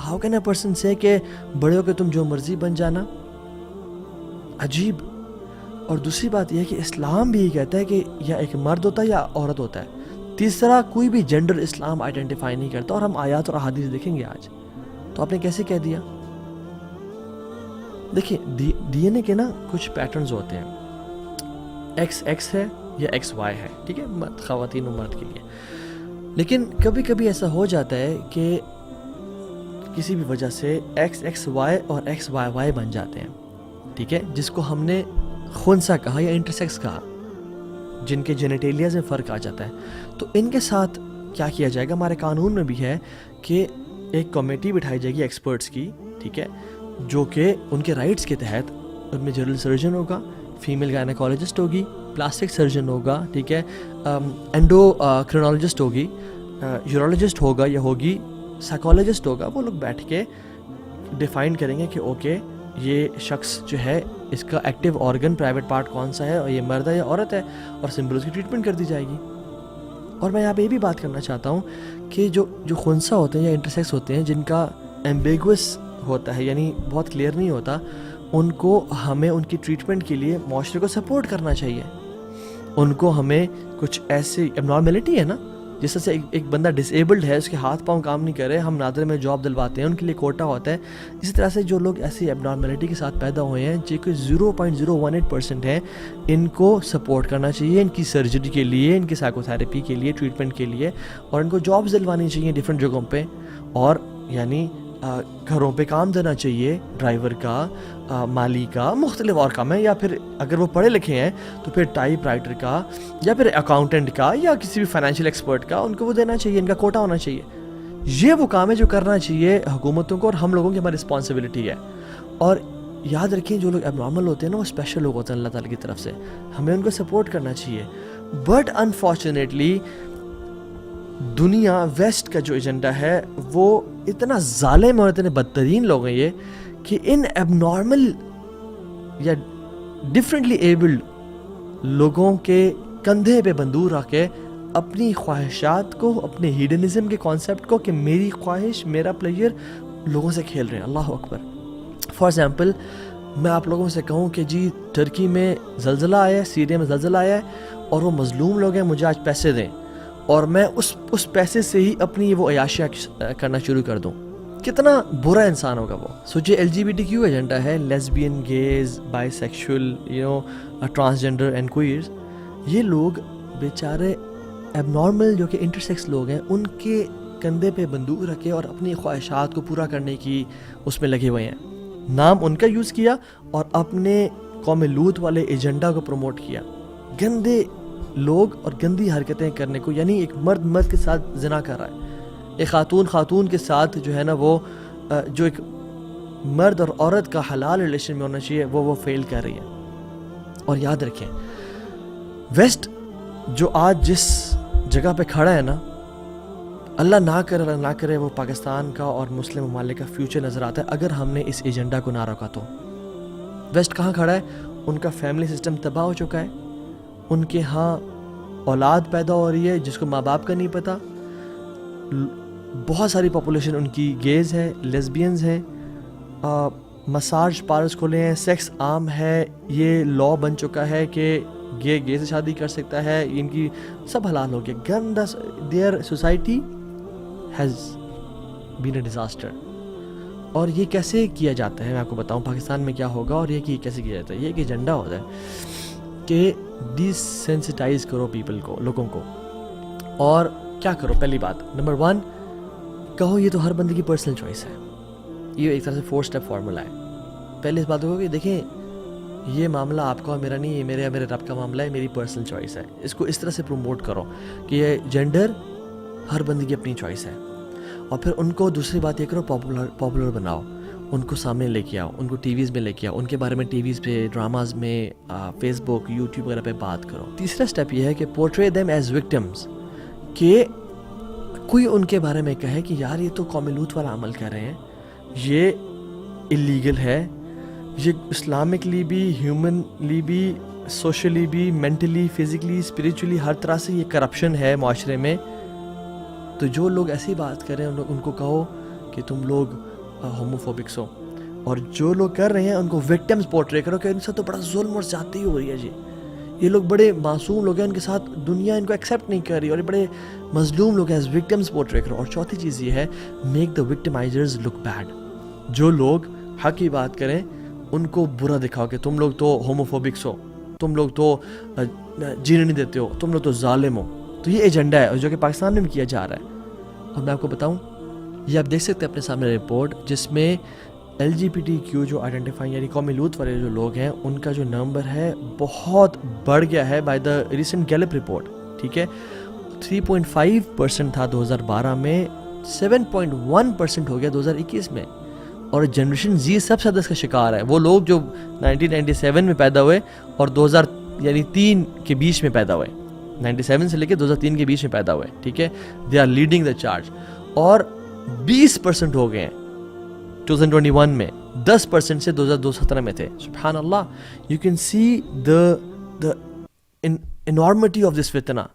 How can a person سے کہ بڑے ہو کے تم جو مرضی بن جانا؟ عجیب. اور دوسری بات یہ ہے کہ اسلام بھی یہ کہتا ہے کہ یا ایک مرد ہوتا ہے یا عورت ہوتا ہے. تیسرا کوئی بھی جینڈر اسلام آئیڈینٹیفائی نہیں کرتا. اور ہم آیات اور احادیث دیکھیں گے آج. تو آپ نے کیسے کہہ دیا؟ دیکھیں ڈی این اے کے نا کچھ پیٹرنز ہوتے ہیں. ایکس ایکس ہے یا ایکس وائی ہے, ٹھیک ہے, خواتین و مرد کے لیے. لیکن کبھی کبھی ایسا ہو جاتا ہے کہ کسی بھی وجہ سے ایکس ایکس وائی اور ایکس وائی وائی بن جاتے ہیں, ٹھیک ہے, جس کو ہم نے خنثی کہا یا انٹرسیکس کہا, جن کے جینیٹیلیاز میں فرق آ جاتا ہے. تو ان کے ساتھ کیا کیا جائے گا؟ ہمارے قانون میں بھی ہے کہ ایک کمیٹی بٹھائی جائے گی ایکسپرٹس کی, ٹھیک ہے, جو کہ ان کے رائٹس کے تحت ان میں جنرل سرجن ہوگا, فیمیل گائنیکالوجسٹ ہوگی, پلاسٹک سرجن ہوگا, ٹھیک ہے, اینڈو کرینالوجسٹ ہوگی, یورولوجسٹ ہوگا یا ہوگی, سائیکالوجسٹ ہوگا. وہ لوگ بیٹھ کے ڈیفائن کریں گے کہ اوکے یہ شخص جو ہے اس کا ایکٹیو آرگن پرائیویٹ پارٹ کون سا ہے, اور یہ مرد ہے یا عورت ہے, اور سمپل اس کی ٹریٹمنٹ کر دی جائے گی. اور میں یہاں پہ یہ بھی بات کرنا چاہتا ہوں کہ جو خنثی ہوتے ہیں یا انٹرسیکس ہوتے ہیں جن کا ایمبیگوس ہوتا ہے, یعنی بہت کلیئر نہیں ہوتا, ان کو ہمیں ان کی ٹریٹمنٹ کے لیے معاشرے کو سپورٹ کرنا چاہیے. ان کو ہمیں کچھ ایسی ابنارملٹی ہے نا, جس سے ایک بندہ ڈس ایبلڈ ہے, اس کے ہاتھ پاؤں کام نہیں کر رہے, ہم نادر میں جاب دلواتے ہیں, ان کے لیے کوٹا ہوتا ہے. اسی طرح سے جو لوگ ایسی ابنارملٹی کے ساتھ پیدا ہوئے ہیں جو کہ 0.018% ہیں, ان کو سپورٹ کرنا چاہیے, ان کی سرجری کے لیے, ان کی سائیکو تھیراپی کے لیے, ٹریٹمنٹ کے لیے, اور ان کو جابس دلوانی چاہیے ڈفرینٹ جگہوں پہ, اور یعنی گھروں پہ کام دینا چاہیے, ڈرائیور کا, مالی کا, مختلف اور کام ہے, یا پھر اگر وہ پڑھے لکھے ہیں تو پھر ٹائپ رائٹر کا, یا پھر اکاؤنٹنٹ کا, یا کسی بھی فائنینشیل ایکسپرٹ کا, ان کو وہ دینا چاہیے, ان کا کوٹا ہونا چاہیے. یہ وہ کام ہے جو کرنا چاہیے حکومتوں کو, اور ہم لوگوں کی ہماری رسپانسبلٹی ہے. اور یاد رکھیں جو لوگ اب نارمل ہوتے ہیں نا وہ اسپیشل لوگ ہوتے ہیں اللہ تعالیٰ کی طرف سے, ہمیں ان کو سپورٹ کرنا چاہیے. بٹ انفارچونیٹلی دنیا ویسٹ کا جو ایجنڈا ہے وہ اتنا ظالم اور اتنے بدترین لوگ ہیں یہ کہ ان ایب نارمل یا ڈفرینٹلی ایبلڈ لوگوں کے کندھے پہ بندوق رکھ کے اپنی خواہشات کو, اپنے ہیڈنزم کے کانسیپٹ کو کہ میری خواہش میرا پلیئر, لوگوں سے کھیل رہے ہیں. اللہ اکبر. فار ایگزامپل میں آپ لوگوں سے کہوں کہ جی ترکی میں زلزلہ آیا ہے, سیریا میں زلزلہ آیا ہے, اور وہ مظلوم لوگ ہیں, مجھے آج پیسے دیں, اور میں اس پیسے سے ہی اپنی وہ عیاشیاں کرنا شروع کر دوں. کتنا برا انسان ہوگا وہ. سوچے LGBTQ ایجنڈا ہے, lesbian, gays, bisexual, transgender and queers. یہ لوگ بیچارے ایب نارمل جو کہ انٹرسیکس لوگ ہیں, ان کے کندھے پہ بندوق رکھے اور اپنی خواہشات کو پورا کرنے کی اس میں لگے ہوئے ہیں. نام ان کا یوز کیا اور اپنے قوم لوط والے ایجنڈا کو پروموٹ کیا. گندے لوگ اور گندی حرکتیں کرنے کو, یعنی ایک مرد کے ساتھ زنا کر رہا ہے, ایک خاتون کے ساتھ جو ہے نا وہ جو ایک مرد اور عورت کا حلال ریلیشن میں ہونا چاہیے وہ فیل کر رہی ہے. اور یاد رکھیں ویسٹ جو آج جس جگہ پہ کھڑا ہے نا, اللہ نہ کرے وہ پاکستان کا اور مسلم ممالک کا فیوچر نظر آتا ہے اگر ہم نے اس ایجنڈا کو نہ روکا. تو ویسٹ کہاں کھڑا ہے؟ ان کا فیملی سسٹم تباہ ہو چکا ہے, ان کے ہاں اولاد پیدا ہو رہی ہے جس کو ماں باپ کا نہیں پتہ, بہت ساری پاپولیشن ان کی گیز ہے, لیسبینز ہیں, مساج پارلرز کھولے ہیں, سیکس عام ہے, یہ لا بن چکا ہے کہ گے سے شادی کر سکتا ہے, ان کی سب حلال ہو گیا. گندا there society has been a disaster. اور یہ کیسے کیا جاتا ہے میں آپ کو بتاؤں پاکستان میں کیا ہوگا, اور یہ کیسے کیا جاتا ہے. یہ ایک ایجنڈا ہوتا ہے کہ ڈی سینسٹائز کرو پیپل کو, لوگوں کو. اور کیا کرو؟ پہلی بات نمبر 1 کہو یہ تو ہر بندے کی پرسنل چوائس ہے. یہ ایک طرح سے 4 اسٹیپ فارمولا ہے. پہلے اس بات کو کہ دیکھیں یہ معاملہ آپ کا اور میرا نہیں, یہ میرے رب کا معاملہ ہے, میری پرسنل چوائس ہے. اس کو اس طرح سے پروموٹ کرو کہ یہ جینڈر ہر بندے کی اپنی چوائس ہے. اور پھر ان کو دوسری بات یہ کرو پاپولر بناؤ, ان کو سامنے لے کے آؤ, ان کو ٹی ویز میں لے کے آؤ, ان کے بارے میں ٹی ویز پہ, ڈراماز میں, فیس بک, یوٹیوب وغیرہ پہ بات کرو. تیسرا اسٹیپ یہ ہے کہ پورٹری دیم ایز وکٹمز, کہ کوئی ان کے بارے میں کہے کہ یار یہ تو قوم لوط والا عمل کر رہے ہیں, یہ اللیگل ہے, یہ اسلامکلی بھی, ہیومنلی بھی, سوشلی بھی, مینٹلی, فزیکلی, اسپریچولی, ہر طرح سے یہ کرپشن ہے معاشرے میں. تو جو لوگ ایسی بات کریں ان کو کہو کہ تم لوگ ہوموفوبکس ہو, اور جو لوگ کر رہے ہیں ان کو وکٹمز پورٹری کرو کہ ان سے تو بڑا ظلم اور زیادتی ہو رہی ہے جی, یہ لوگ بڑے معصوم لوگ ہیں, ان کے ساتھ دنیا ان کو ایکسیپٹ نہیں کر رہی, اور یہ بڑے مظلوم لوگ ہیں, ایز وکٹمز پورٹری کرو. اور چوتھی چیز یہ ہے, میک دا وکٹمائزرز لک بیڈ. جو لوگ حق کی بات کریں ان کو برا دکھاؤ کہ تم لوگ تو ہوموفوبکس ہو, تم لوگ تو جینے نہیں دیتے ہو, تم لوگ تو ظالم ہو. تو یہ ایجنڈا ہے جو کہ پاکستان میں بھی کیا جا رہا ہے. اور میں آپ کو بتاؤں, یہ آپ دیکھ سکتے ہیں اپنے سامنے رپورٹ, جس میں LGBTQ جو آئیڈینٹیفائی یعنی قومی لوت والے جو لوگ ہیں ان کا جو نمبر ہے بہت بڑھ گیا ہے by the recent Gallup report. ٹھیک ہے, 3.5% تھا 2012 میں, 7.1% ہو گیا 2021 میں. اور جنریشن زی سب سے زیادہ اس کا شکار ہے. وہ لوگ جو 1997 میں پیدا ہوئے اور 2003 کے بیچ میں پیدا ہوئے, 97 سے لے کے 2003 کے بیچ میں پیدا ہوئے. ٹھیک ہے, they are leading the charge. اور 20% ہو گئے ہیں 2021 میں, 10% سے 2017 میں تھے. سبحان اللہ, you can see the enormity of this fitna.